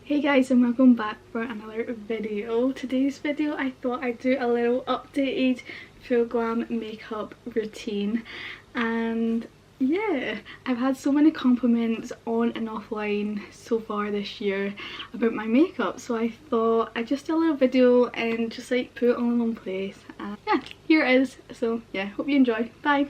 Hey guys, and welcome back for another video. Today's video I thought I'd do a little updated full glam makeup routine, and yeah, I've had so many compliments on and offline so far this year about my makeup, so I thought I'd just do a little video and just like put it all in one place, and yeah, here it is. So yeah, hope you enjoy. Bye.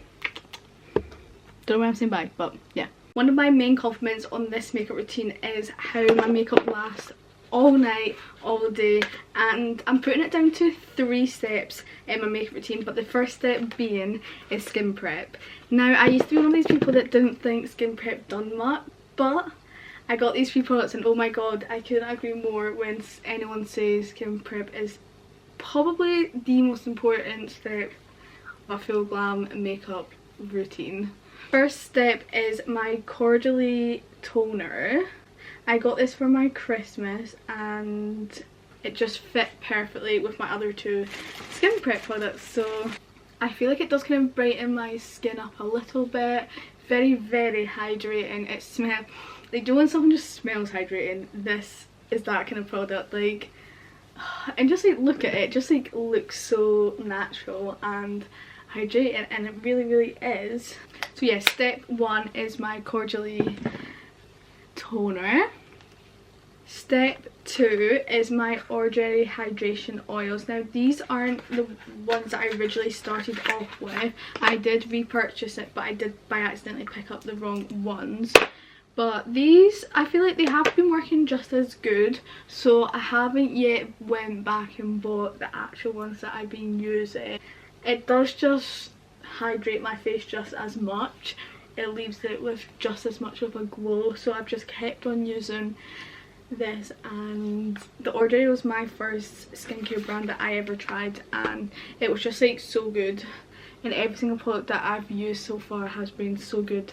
Don't know why I'm saying bye, but yeah. One of my main compliments on this makeup routine is how my makeup lasts all night, all day, and I'm putting it down to 3 steps in my makeup routine, but the first step being is skin prep. Now, I used to be one of these people that didn't think skin prep done much, but I got these 3 products and oh my god, I couldn't agree more when anyone says skin prep is probably the most important step of a full glam makeup routine. First step is my Cordially toner. I got this for my Christmas and it just fit perfectly with my other 2 skin prep products, so I feel like it does kind of brighten my skin up a little bit. Very hydrating. It smells like, when something just smells hydrating, this is that kind of product. Like, and just like look at it, just like looks so natural and hydrating, and it really is. So yeah, step 1 is my Cordially toner. Step 2 is my Ordinary hydration oils. Now these aren't the ones that I originally started off with. I did repurchase it, but I did by accidentally pick up the wrong ones. But these, I feel like they have been working just as good, so I haven't yet went back and bought the actual ones that I've been using. It does just hydrate my face just as much. It leaves it with just as much of a glow, so I've just kept on using this. And the Ordinary was my first skincare brand that I ever tried, and it was just like so good, and every single product that I've used so far has been so good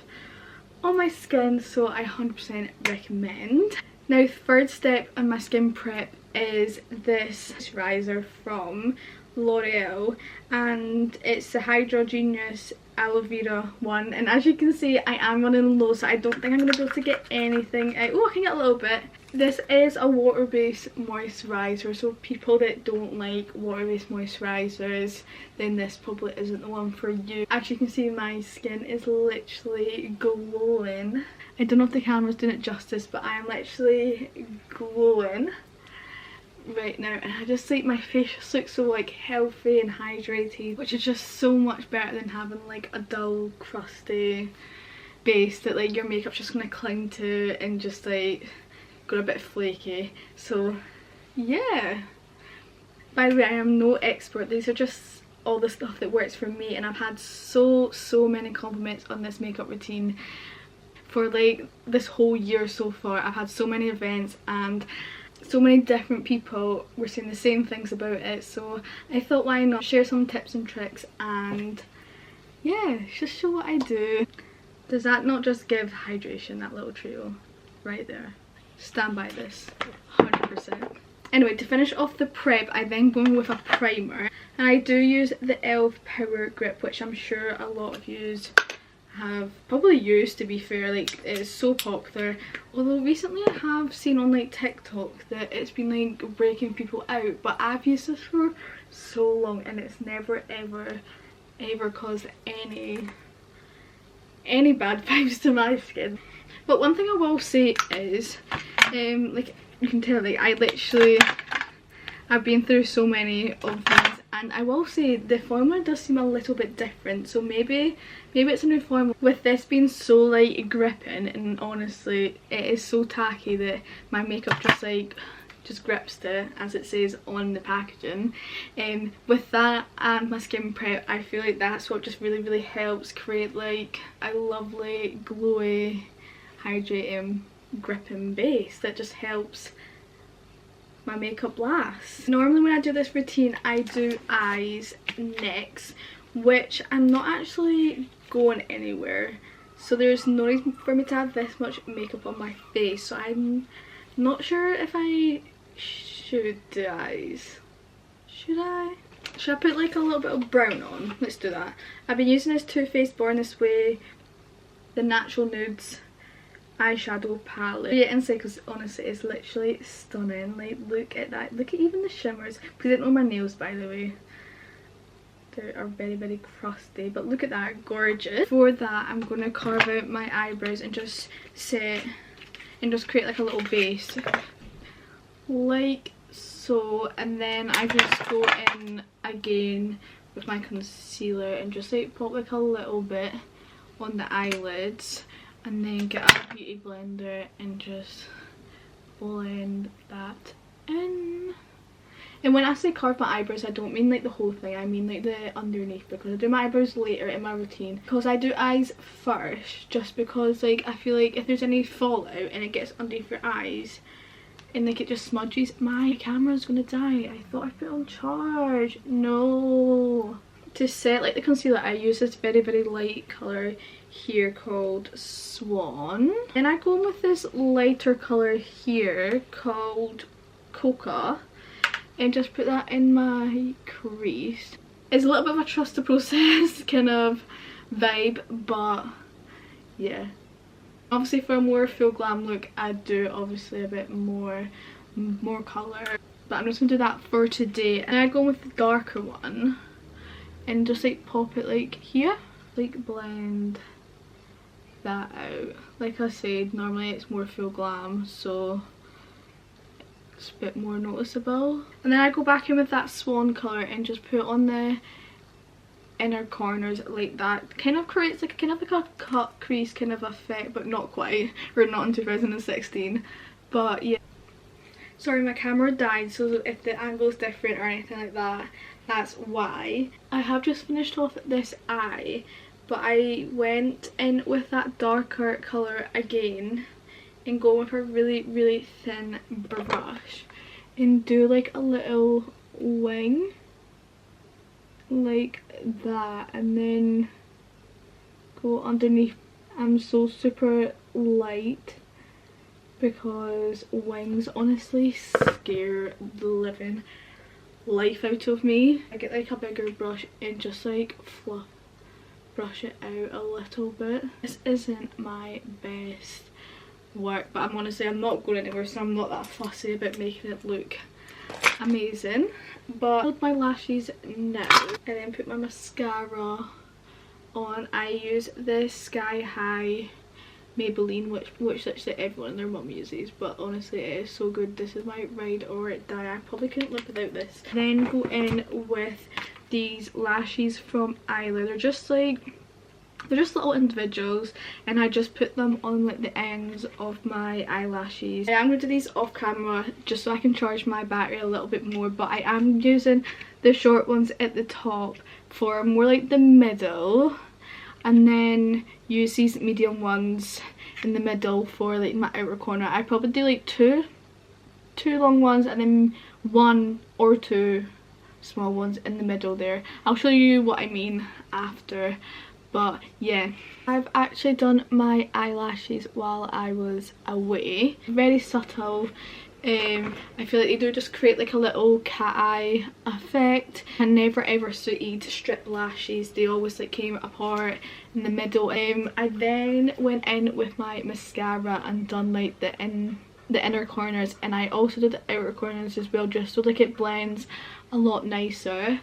on my skin, so I 100% recommend. Now, third step on my skin prep is this moisturizer from L'Oreal, and it's the Hydra Genius Aloe Vera one, and as you can see I am running low, so I don't think I'm going to be able to get anything out. Oh, I can get a little bit. This is a water-based moisturizer, so people that don't like water-based moisturizers, then this probably isn't the one for you. As you can see, my skin is literally glowing. I don't know if the camera's doing it justice, but I am literally glowing right now, and I just like my face just looks so like healthy and hydrated, which is just so much better than having like a dull crusty base that like your makeup's just gonna cling to and just like go a bit flaky. So yeah, by the way, I am no expert, these are just all the stuff that works for me, and I've had so many compliments on this makeup routine for like this whole year so far. I've had so many events and so many different people were saying the same things about it, so I thought why not share some tips and tricks and yeah, just show what I do. Does that not just give hydration, that little trio right there? Stand by this 100%. Anyway, to finish off the prep, I then go in with a primer, and I do use the e.l.f. Power Grip, which I'm sure a lot of yous have probably used, to be fair. Like, it's so popular, although recently I have seen on like TikTok that it's been like breaking people out, but I've used this for so long and it's never ever caused any bad vibes to my skin. But one thing I will say is like you can tell, like I've been through so many of these, and I will say the formula does seem a little bit different, so maybe it's a new formula. With this being so like gripping, and honestly it is so tacky that my makeup just grips to, as it says on the packaging. With that and my skin prep, I feel like that's what just really helps create like a lovely glowy hydrating gripping base that just helps my makeup lasts. Normally when I do this routine I do eyes next, which I'm not actually going anywhere, so there's no reason for me to have this much makeup on my face, so I'm not sure if I should do eyes. Should I put like a little bit of brown on? Let's do that. I've been using this Too Faced Born This Way, the Natural Nudes eyeshadow palette. Yeah, inside, because honestly it's literally stunning. Like, look at that. Look at even the shimmers. Please ignore my nails, by the way. They are very, very crusty, but look at that, gorgeous. For that, I'm going to carve out my eyebrows and just set and just create like a little base like so, and then I just go in again with my concealer and just like pop like a little bit on the eyelids, and then get a beauty blender and just blend that in. And when I say carve my eyebrows, I don't mean like the whole thing, I mean like the underneath, because I do my eyebrows later in my routine. Because I do eyes first, just because like I feel like if there's any fallout and it gets underneath your eyes and like it just smudges, my camera's gonna die. I thought I put it on charge. No. To set like the concealer, I use this very, very light colour here called Swan. And I go in with this lighter colour here called Coca, and just put that in my crease. It's a little bit of a trust the process kind of vibe, but yeah. Obviously for a more full glam look, I do obviously a bit more colour. But I'm just going to do that for today. And I go with the darker one and just like pop it like here. Like blend that out. Like I said, normally it's more full glam, so it's a bit more noticeable. And then I go back in with that Swan colour and just put on the inner corners like that. Kind of creates like kind of like a cut crease kind of effect, but not quite. We're not in 2016. But yeah. Sorry, my camera died, so if the angle is different or anything like that, that's why. I have just finished off this eye, but I went in with that darker colour again and go with a really, really thin brush and do like a little wing like that, and then go underneath. I'm so super light because wings honestly scare the living life out of me. I get like a bigger brush and just like brush it out a little bit. This isn't my best work, but I'm honestly, I'm not going anywhere, so I'm not that fussy about making it look amazing. But I build my lashes now and then put my mascara on. I use this Sky High Maybelline, which literally everyone and their mum uses, but honestly it is so good. This is my ride or die. I probably couldn't live without this. Then go in with these lashes from Isla. They're just little individuals, and I just put them on like the ends of my eyelashes. I am going to do these off camera just so I can charge my battery a little bit more, but I am using the short ones at the top for more like the middle, and then use these medium ones in the middle for like my outer corner. I probably do like two long ones and then 1 or 2 small ones in the middle there. I'll show you what I mean after. But yeah, I've actually done my eyelashes while I was away. Very subtle. I feel like they do just create like a little cat eye effect. I never ever suited strip lashes. They always like came apart in the middle. I then went in with my mascara and done like the inner corners, and I also did the outer corners as well, just so like it blends a lot nicer.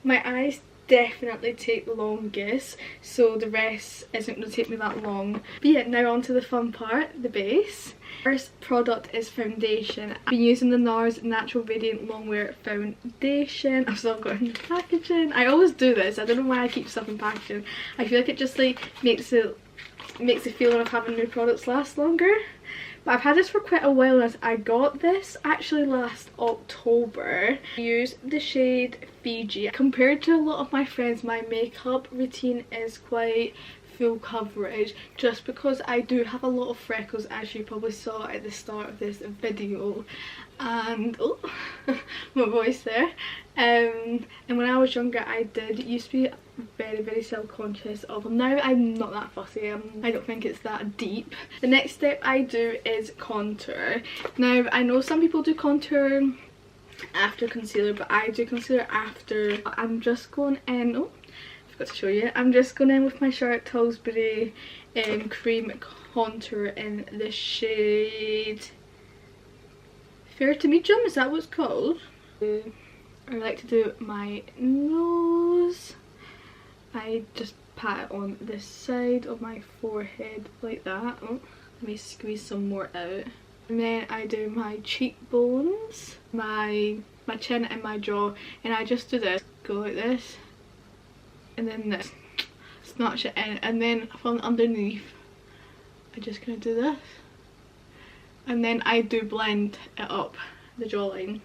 My eyes definitely take the longest, so the rest isn't going to take me that long. But yeah, now on to the fun part, the base. First product is foundation. I've been using the NARS Natural Radiant Longwear Foundation. I've still got it in the packaging. I always do this. I don't know why I keep stuff in packaging. I feel like it just like makes the feeling of having new products last longer. But I've had this for quite a while now. I got this actually last October. I use the shade Fiji. Compared to a lot of my friends, my makeup routine is quite full coverage, just because I do have a lot of freckles, as you probably saw at the start of this video. And oh, my voice there. And when I was younger, I used to be very, very self-conscious of them. Now I'm not that fussy. I don't think it's that deep. The next step I do is contour. Now I know some people do contour after concealer, but I do concealer after. I'm just going in. Oh, forgot to show you. I'm just going in with my Charlotte Tilbury cream contour in the shade Fair to Medium, is that what it's called? I like to do my nose. I just pat it on this side of my forehead like that. Oh, let me squeeze some more out. And then I do my cheekbones, my chin and my jaw, and I just do this, go like this, and then this, snatch it in, and then from underneath I just kind of do this, and then I do blend it up the jawline.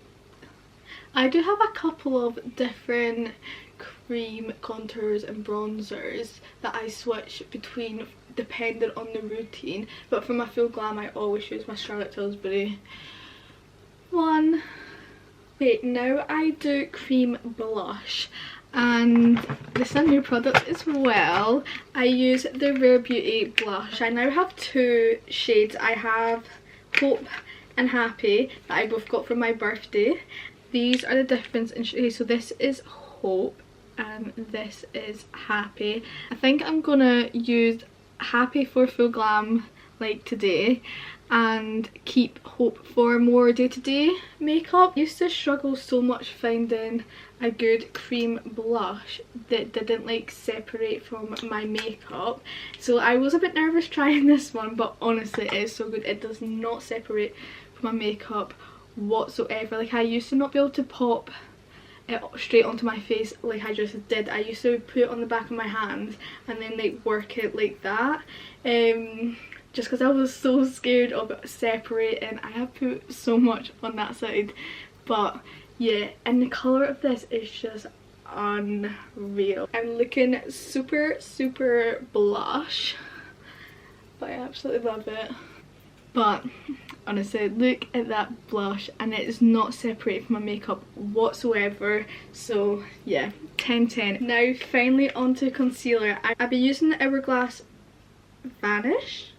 I do have a couple of different cream contours and bronzers that I switch between depending on the routine, but for my full glam I always use my Charlotte Tilbury one. Okay, now I do cream blush, and this is a new product as well. I use the Rare Beauty blush. I now have two shades. I have Hope and Happy that I both got for my birthday. These are the difference in shades. So this is Hope and this is Happy. I think I'm gonna use Happy for full glam like today and keep Hope for more day-to-day makeup. I used to struggle so much finding a good cream blush that didn't like separate from my makeup, so I was a bit nervous trying this one, but honestly it is so good. It does not separate from my makeup whatsoever. Like I used to not be able to pop it straight onto my face like I just did. I used to put it on the back of my hand and then like work it like that, just because I was so scared of it separating. I have put so much on that side, but yeah, and the colour of this is just unreal. I'm looking super blush, but I absolutely love it. But honestly, look at that blush, and it is not separated from my makeup whatsoever. So yeah, 10/10. Now finally onto concealer. I've been using the Hourglass Vanish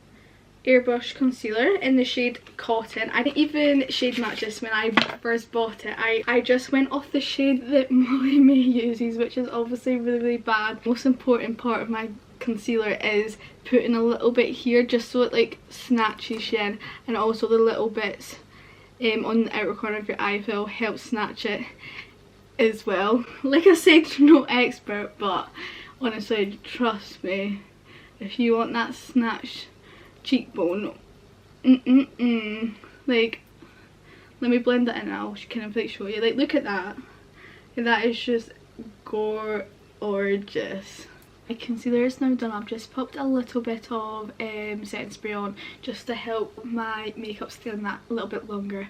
airbrush concealer in the shade Cotton. I didn't even shade match this when I first bought it. I just went off the shade that Molly May uses, which is obviously really bad. The most important part of my concealer is putting a little bit here just so it like snatches you in, and also the little bits on the outer corner of your eye will help snatch it as well. Like I said, I'm no expert, but honestly trust me, if you want that snatched cheekbone, like, let me blend that in now, kind of like show you, like look at that, that is just gorgeous. My concealer is now done. I've just popped a little bit of setting spray on just to help my makeup stay on that a little bit longer.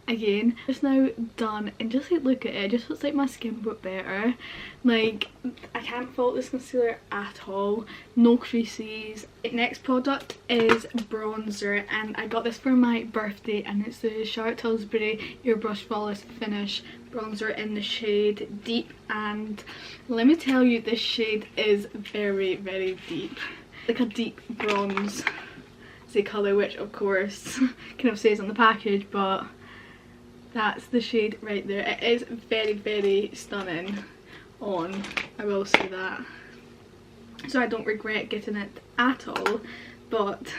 Again, it's now done, and just like look at it, it just looks like my skin got better. Like I can't fault this concealer at all, no creases. Next product is bronzer, and I got this for my birthday, and it's the Charlotte Tilbury Airbrush Flawless Finish bronzer in the shade Deep, and let me tell you, this shade is very deep, like a deep bronze is the colour, which of course kind of says on the package, but that's the shade right there. It is very stunning on, I will say that. So I don't regret getting it at all, but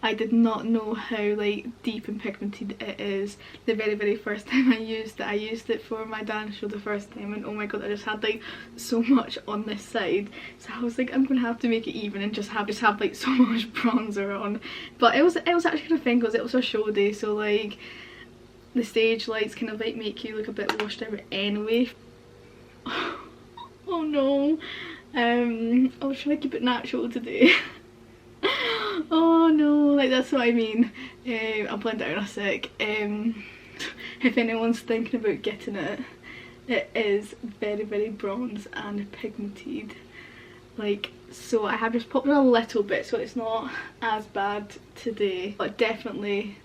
I did not know how like deep and pigmented it is the very first time I used it. I used it for my dance show the first time, and oh my god, I just had like so much on this side, so I was like, I'm gonna have to make it even and just have like so much bronzer on. But it was actually kind of thing, because it was a show day, so like the stage lights kind of like make you look a bit washed out anyway. Oh no, I was trying to keep it natural today. Oh no, like that's what I mean. I'll blend it out in a sec. If anyone's thinking about getting it, it is very bronze and pigmented, like, so I have just popped in a little bit so it's not as bad today, but definitely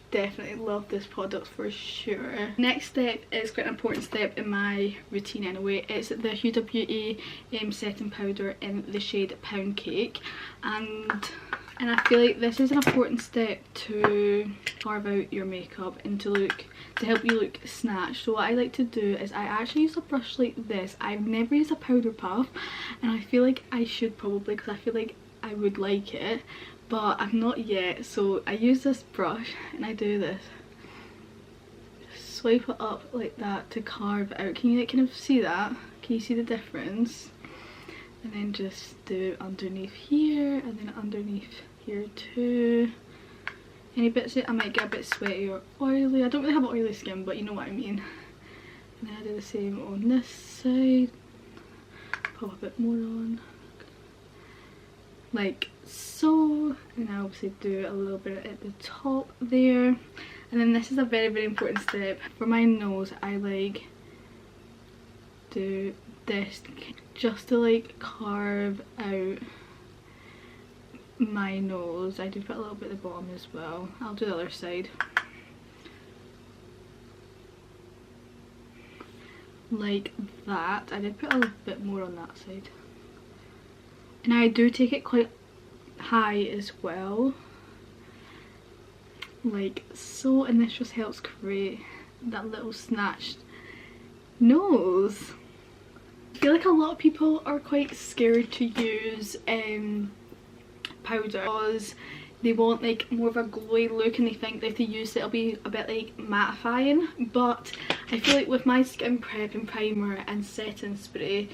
love this product for sure. Next step is quite an important step in my routine anyway. It's the Huda Beauty setting powder in the shade Pound Cake, and And I feel like this is an important step to carve out your makeup and to help you look snatched. So what I like to do is I actually use a brush like this. I've never used a powder puff, and I feel like I should probably, because I feel like I would like it, but I've not yet. So I use this brush and I do this. Swipe it up like that to carve out. Can you like kind of see that? Can you see the difference? And then just do underneath here and then underneath here too. Any bits that I might get a bit sweaty or oily. I don't really have oily skin, but you know what I mean. And then I do the same on this side. Pop a bit more on. Like so. And I obviously do a little bit at the top there. And then this is a very, very important step. For my nose, I like do this just to like carve out my nose. I do put a little bit at the bottom as well. I'll do the other side. Like that. I did put a little bit more on that side. And I do take it quite high as well. Like so, and this just helps create that little snatched nose. I feel like a lot of people are quite scared to use powder because they want like more of a glowy look, and they think that if they use it it'll be a bit like mattifying. But I feel like with my skin prep and primer and setting spray,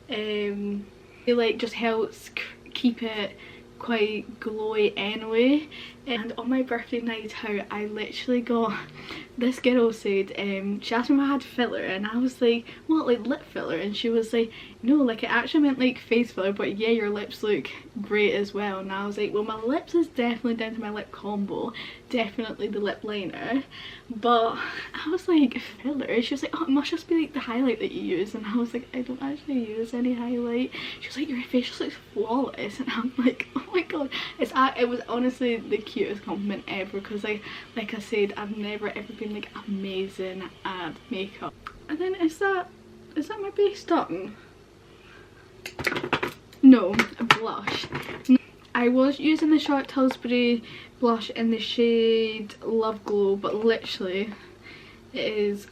it like just helps keep it quite glowy anyway. And on my birthday night out, I literally got, this girl said, she asked me if I had filler, and I was like, what, like lip filler? And she was like, no, like it actually meant like face filler, but yeah, your lips look great as well. And I was like, well, my lips is definitely down to my lip combo, definitely the lip liner. But I was like, filler? She was like, oh, it must just be like the highlight that you use. And I was like, I don't actually use any highlight. She was like, your face just looks flawless. And I'm like, oh my god. It was honestly the cutest compliment ever, because like I said, I've never ever been like amazing at makeup. And then is that my base done? No, a blush. I was using the Charlotte Tilbury blush in the shade Love Glow, but literally it is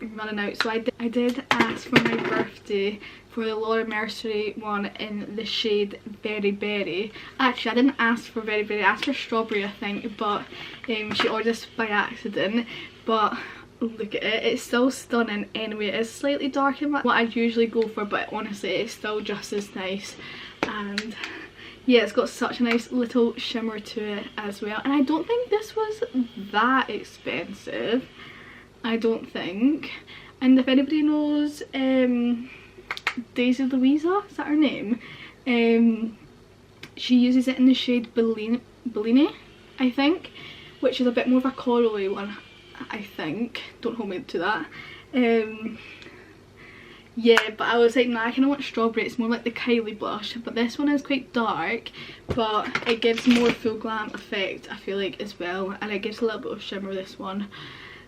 running out. So I did ask for my birthday for the Laura Mercier one in the shade Berry Berry. Actually, I didn't ask for Berry Berry, I asked for Strawberry I think, but she ordered this by accident. But look at it, it's still stunning anyway. It's slightly darker than what I'd usually go for, but honestly it's still just as nice. And yeah, it's got such a nice little shimmer to it as well. And I don't think this was that expensive, I don't think. And if anybody knows Daisy Louisa, is that her name? She uses it in the shade Bellini, I think, which is a bit more of a corally one, I think. Don't hold me to that. Yeah, but I was like, nah, I kind of want Strawberry. It's more like the Kylie blush, but this one is quite dark, but it gives more full glam effect, I feel like, as well, and it gives a little bit of shimmer, this one.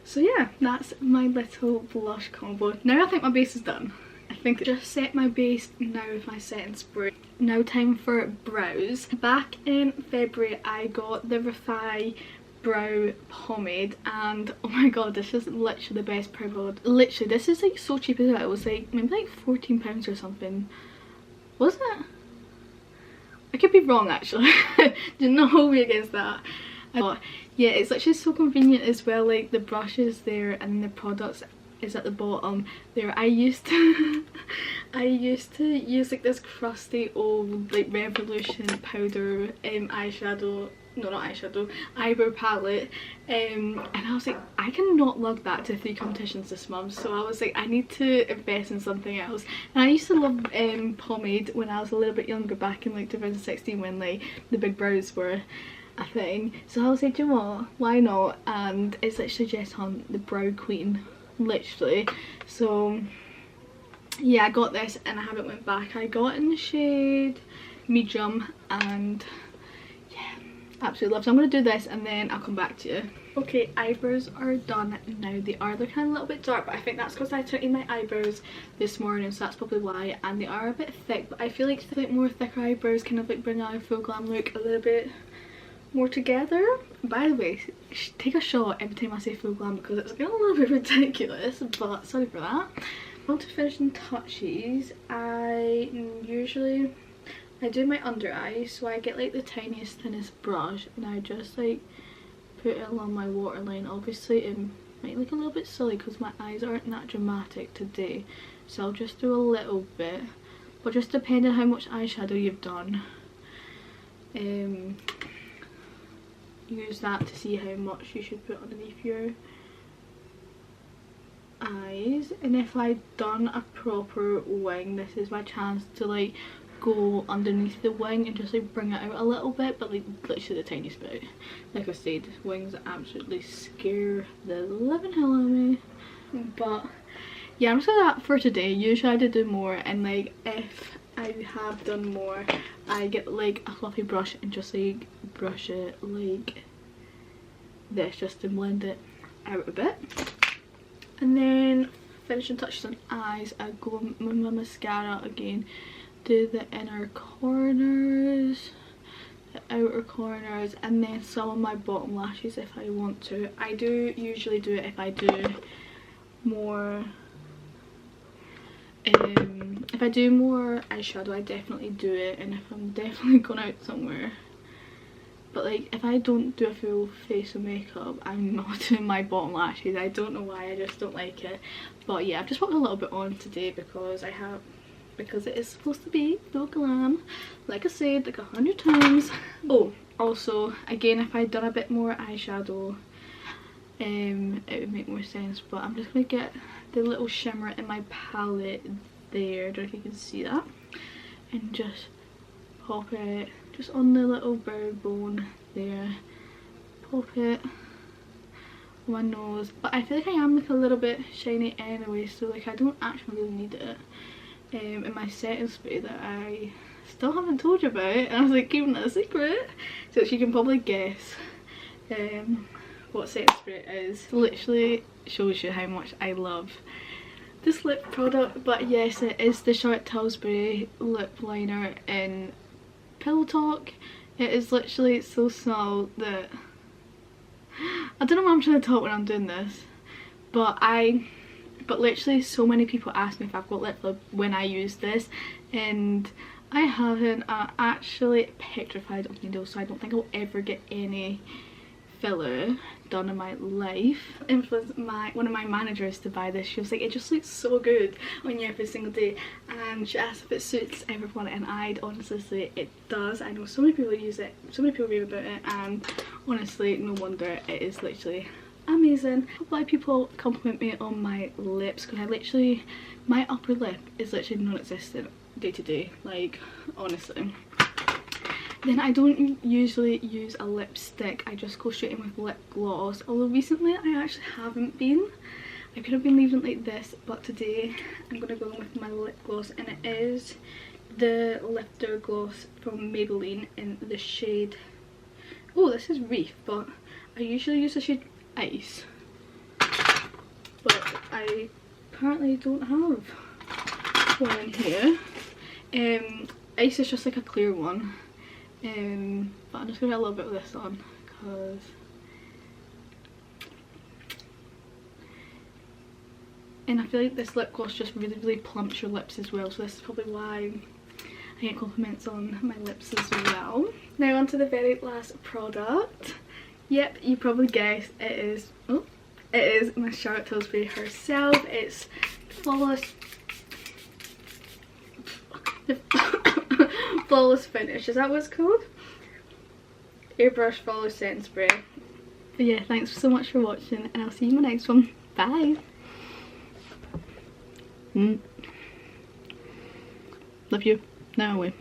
So yeah, that's my little blush combo. Now I think my base is done. I think I just set my base now with my setting spray. Now time for brows. Back in February I got the Refy brow pomade, and oh my god, this is literally the best brow pomade. Literally, this is like so cheap as well. It was like maybe like £14 or something. Was it? I could be wrong actually. Do not hold me against that. But yeah, it's literally so convenient as well. Like the brush is there and the products is at the bottom there. I used to use like this crusty old like Revolution powder eyeshadow, no not eyeshadow, eyebrow palette, and I was like, I cannot lug that to 3 competitions this month. So I was like, I need to invest in something else. And I used to love pomade when I was a little bit younger, back in like 2016 when like the big brows were a thing. So I was like, you know what, why not? And it's literally just on the Brow Queen, literally. So yeah, I got this and I haven't went back. I got it in the shade medium, and yeah, absolutely love it. So I'm going to do this and then I'll come back to you. Okay, eyebrows are done now. They are looking a little bit dark, but I think that's because I tightened my eyebrows this morning, so that's probably why. And they are a bit thick, but I feel like more thicker eyebrows kind of like bring out a full glam look a little bit more together. By the way, take a shot every time I say full glam because it's getting a little bit ridiculous, but sorry for that. On to finishing touches, I do my under eyes, so I get like the tiniest, thinnest brush and I just like put it along my waterline. Obviously it might look a little bit silly because my eyes aren't that dramatic today, so I'll just do a little bit, but just depending on how much eyeshadow you've done, use that to see how much you should put underneath your eyes. And if I'd done a proper wing, this is my chance to like go underneath the wing and just like bring it out a little bit, but like literally the tiniest bit. Like I said, wings absolutely scare the living hell out of me. But yeah, I'm just gonna do that for today. Usually I do more, and like if I have done more, I get like a fluffy brush and just like brush it like this just to blend it out a bit. And then finishing touches on eyes, I go with my mascara again, do the inner corners, the outer corners, and then some of my bottom lashes if I want to. I do usually do it if I do more if I do more eyeshadow, I definitely do it, and if I'm definitely going out somewhere. But like if I don't do a full face of makeup, I'm not doing my bottom lashes. I don't know why, I just don't like it. But yeah, I've just put a little bit on today because it is supposed to be full glam, like I said like 100 times. Oh, also again, if I'd done a bit more eyeshadow, it would make more sense, but I'm just gonna get the little shimmer in my palette there, I don't know if you can see that, and just pop it just on the little brow bone there, pop it on my nose. But I feel like I am like a little bit shiny anyway, so like I don't actually really need it. In my setting spray that I still haven't told you about, and I was like keeping it a secret, so you can probably guess what setting spray it is. Literally shows you how much I love this lip product. But yes, it is the Charlotte Tilbury lip liner in Pillow Talk. It is literally so small that I don't know why I'm trying to talk when I'm doing this, but literally so many people ask me if I've got lip filler when I use this, and I haven't. I'm actually petrified of needles, so I don't think I'll ever get any filler done in my life. Influenced one of my managers to buy this. She was like, it just looks so good on you every single day, and she asked if it suits everyone, and I'd honestly say it does. I know so many people use it, so many people rave about it, and honestly no wonder, it is literally amazing. A lot of people compliment me on my lips because my upper lip is literally non-existent day to day, like honestly. Then I don't usually use a lipstick, I just go straight in with lip gloss, although recently I actually haven't been. I could have been leaving it like this, but today I'm going to go in with my lip gloss, and it is the Lifter Gloss from Maybelline in the shade, oh this is Reef, but I usually use the shade Ice, but I apparently don't have one in here. Ice is just like a clear one. But I'm just going to get a little bit of this on because I feel like this lip gloss just really plumps your lips as well, so this is probably why I get compliments on my lips as well. Now on to the very last product. Yep, you probably guessed, it is my Charlotte Tilbury herself. It's Flawless Flawless Finish, is that what it's called? Airbrush Flawless Setting Spray. But yeah, thanks so much for watching, and I'll see you in my next one. Bye! Love you. Now away.